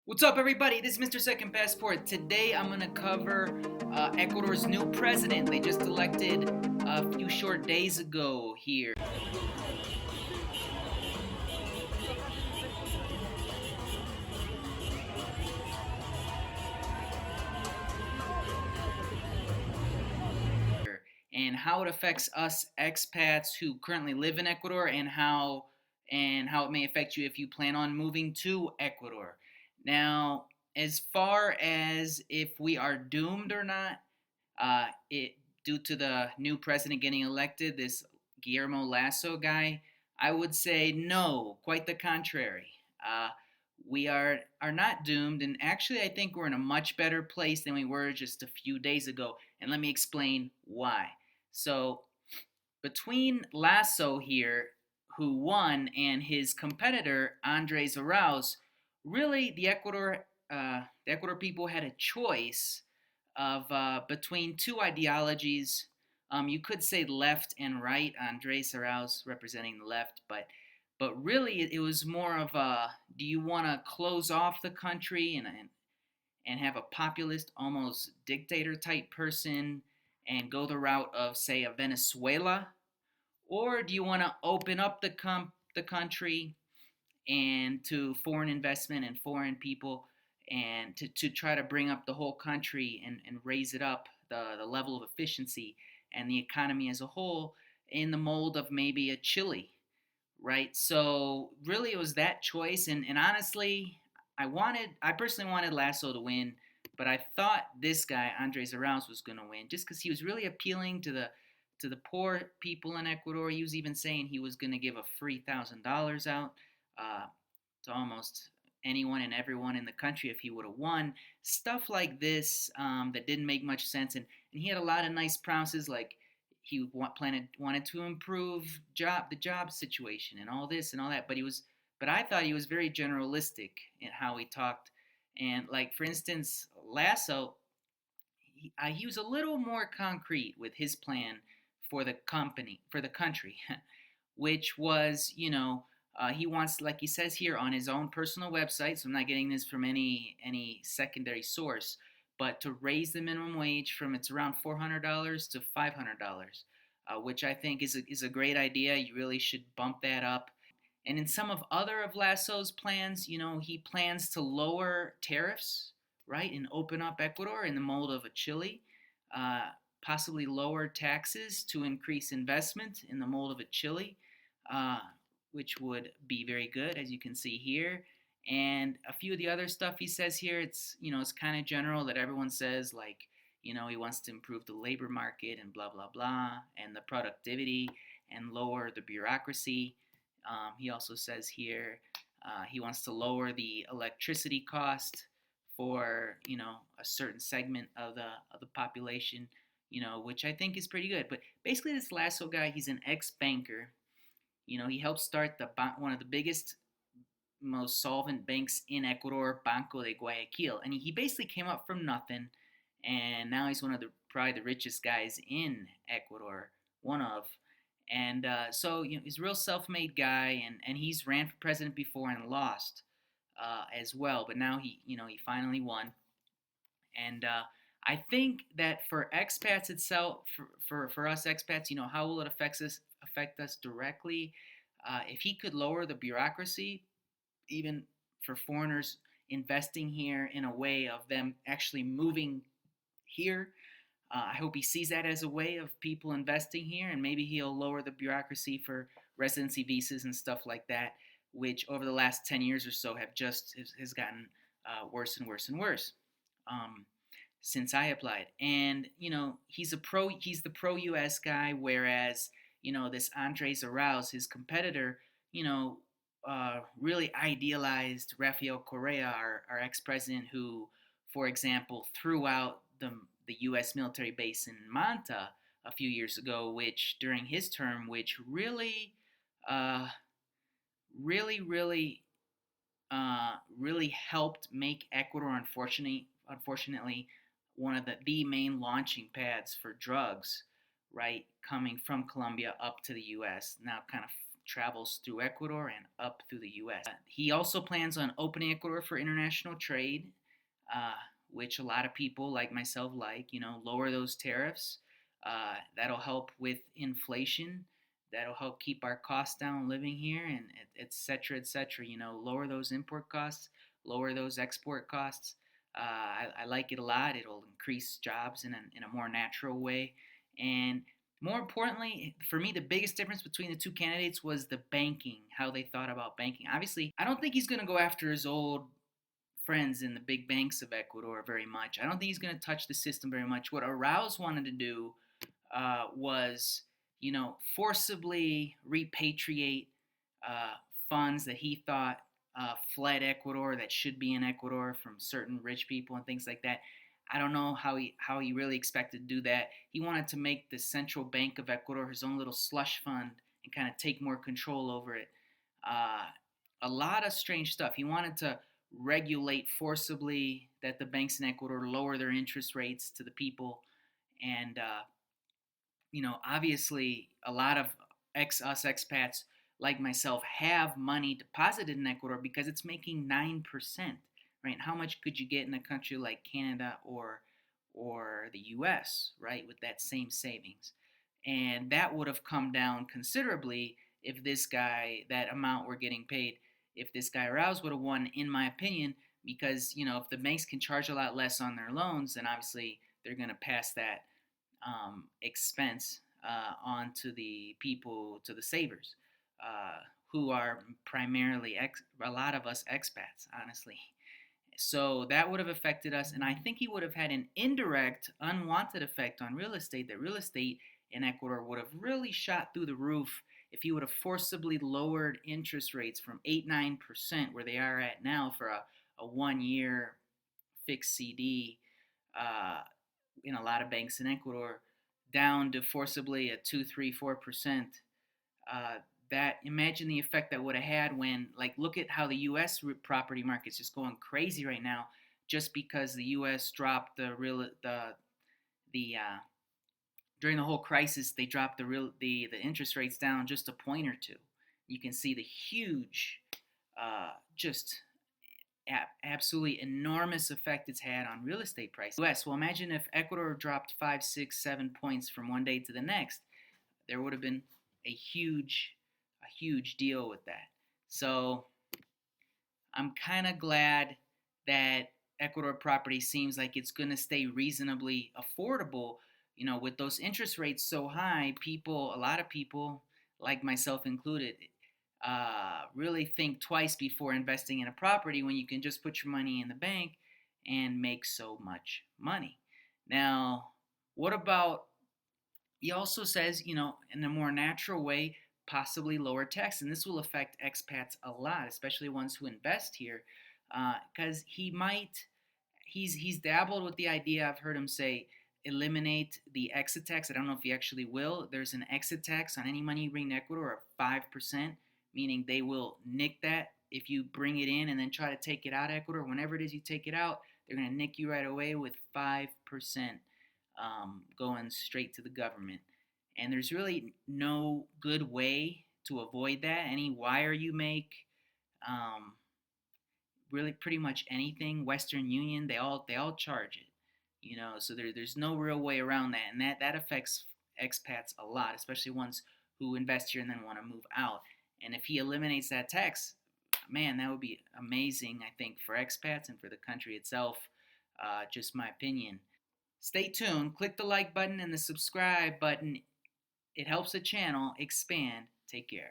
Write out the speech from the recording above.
What's up, everybody? This is Mr. Second Passport. Today I'm going to cover Ecuador's new president. They just elected a few short days ago here. And how it affects us expats who currently live in Ecuador, and how it may affect you if you plan on moving to Ecuador. Now, as far as if we are doomed or not, it due to the new president getting elected, this Guillermo Lasso guy, I would say no, quite the contrary. Uh, we are not doomed, and actually, I think we're in a much better place than we were just a few days ago. And let me explain why. So, between Lasso here, who won, and his competitor Andres Arauz, really the Ecuador people had a choice of between two ideologies. You could say left and right. Andres Arauz representing the left, but really it was more of a: do you want to close off the country and have a populist, almost dictator type person, and go the route of, say, a Venezuela, or do you want to open up the country and to foreign investment and foreign people, and to try to bring up the whole country and raise it up, the level of efficiency and the economy as a whole, in the mold of maybe a Chile, right? So really it was that choice, and honestly, I personally wanted Lasso to win, but I thought this guy Andres Arauz was going to win just because he was really appealing to the poor people in Ecuador. He was even saying he was going to give a free $1,000 out uh, to almost anyone and everyone in the country if he would have won. Stuff like this that didn't make much sense, and he had a lot of nice promises, like he wanted to improve the job situation and all this and all that. But I thought he was very generalistic in how he talked, and like for instance, Lasso, he was a little more concrete with his plan for the country, which was, he wants, like he says here on his own personal website. So I'm not getting this from any secondary source, but to raise the minimum wage from, it's around $400 to $500, which I think is a great idea. You really should bump that up. And in some of other of Lasso's plans, he plans to lower tariffs, right, and open up Ecuador in the mold of a Chile. Uh, Possibly lower taxes to increase investment in the mold of a Chile, uh, which would be very good, as you can see here. And a few of the other stuff he says here, it's kind of general that everyone says, like, he wants to improve the labor market and blah blah blah, and the productivity, and lower the bureaucracy. He also says here he wants to lower the electricity cost for a certain segment of the population, which I think is pretty good. But basically, this Lasso guy, he's an ex-banker. He helped start one of the biggest, most solvent banks in Ecuador, Banco de Guayaquil, and he basically came up from nothing, and now he's one of the probably the richest guys in Ecuador, one of. And so he's a real self-made guy, and he's ran for president before and lost as well. But now he finally won, and I think that for expats itself, for us expats, how will it affect us directly? If he could lower the bureaucracy, even for foreigners investing here, in a way of them actually moving here. I hope he sees that as a way of people investing here, and maybe he'll lower the bureaucracy for residency visas and stuff like that, which over the last 10 years or so has gotten worse and worse and worse. Um, since I applied. And he's the pro U.S. guy, whereas this Andres Arauz, his competitor, really idealized Rafael Correa, our ex-president, who, for example, threw out the U.S. military base in Manta a few years ago, which during his term, which really, uh, really helped make Ecuador, unfortunately, one of the main launching pads for drugs, right, coming from Colombia up to the U.S. Now, kind of travels through Ecuador and up through the U.S. He also plans on opening Ecuador for international trade, uh, which a lot of people like myself lower those tariffs. That'll help with inflation. That'll help keep our costs down living here, and et cetera, et cetera. Lower those import costs, lower those export costs. I like it a lot. It'll increase jobs in a more natural way. And more importantly, for me, the biggest difference between the two candidates was the banking, how they thought about banking. Obviously, I don't think he's going to go after his old friends in the big banks of Ecuador very much. I don't think he's going to touch the system very much. What Arauz wanted to do was, forcibly repatriate funds that he thought fled Ecuador that should be in Ecuador from certain rich people and things like that. I don't know how he really expected to do that. He wanted to make the central bank of Ecuador his own little slush fund and kind of take more control over it. Uh, a lot of strange stuff. He wanted to regulate forcibly that the banks in Ecuador lower their interest rates to the people, and obviously a lot of us expats like myself have money deposited in Ecuador because it's making 9%, right? How much could you get in a country like Canada or the US, right, with that same savings? And that would have come down considerably if that amount were getting paid, if this guy Rouse would have won, in my opinion, because, if the banks can charge a lot less on their loans, then obviously they're going to pass that expense on to the people, to the savers, who are primarily a lot of us expats, honestly. So that would have affected us, and I think he would have had an indirect, unwanted effect on real estate. That real estate in Ecuador would have really shot through the roof if he would have forcibly lowered interest rates from 8-9%, where they are at now for a 1 year fixed CD, uh, in a lot of banks in Ecuador, down to forcibly a 2, 3, 4%. That imagine the effect that would have had when, like, look at how the U.S. property market's just going crazy right now, just because the U.S. dropped the during the whole crisis, they dropped the interest rates down just a point or two. You can see the huge, just absolutely enormous effect it's had on real estate prices. U.S. Well, imagine if Ecuador dropped 5, 6, 7 points from one day to the next. There would have been a huge deal with that. So I'm kind of glad that Ecuador property seems like it's going to stay reasonably affordable. With those interest rates so high, a lot of people, like myself included, really think twice before investing in a property when you can just put your money in the bank and make so much money. Now, what about, he also says, in a more natural way, possibly lower tax, and this will affect expats a lot, especially ones who invest here, because he's dabbled with the idea. I've heard him say eliminate the exit tax. I don't know if he actually will. There's an exit tax on any money you bring to Ecuador of 5%, meaning they will nick that if you bring it in and then try to take it out of Ecuador. Whenever it is you take it out, they're going to nick you right away with 5% going straight to the government. And there's really no good way to avoid that. Any wire you make, really pretty much anything, Western Union, they all charge it. So there's no real way around that, and that affects expats a lot, especially ones who invest here and then want to move out. And if he eliminates that tax, man, that would be amazing, I think, for expats and for the country itself. Just my opinion. Stay tuned. Click the like button and the subscribe button. It helps the channel expand. Take care.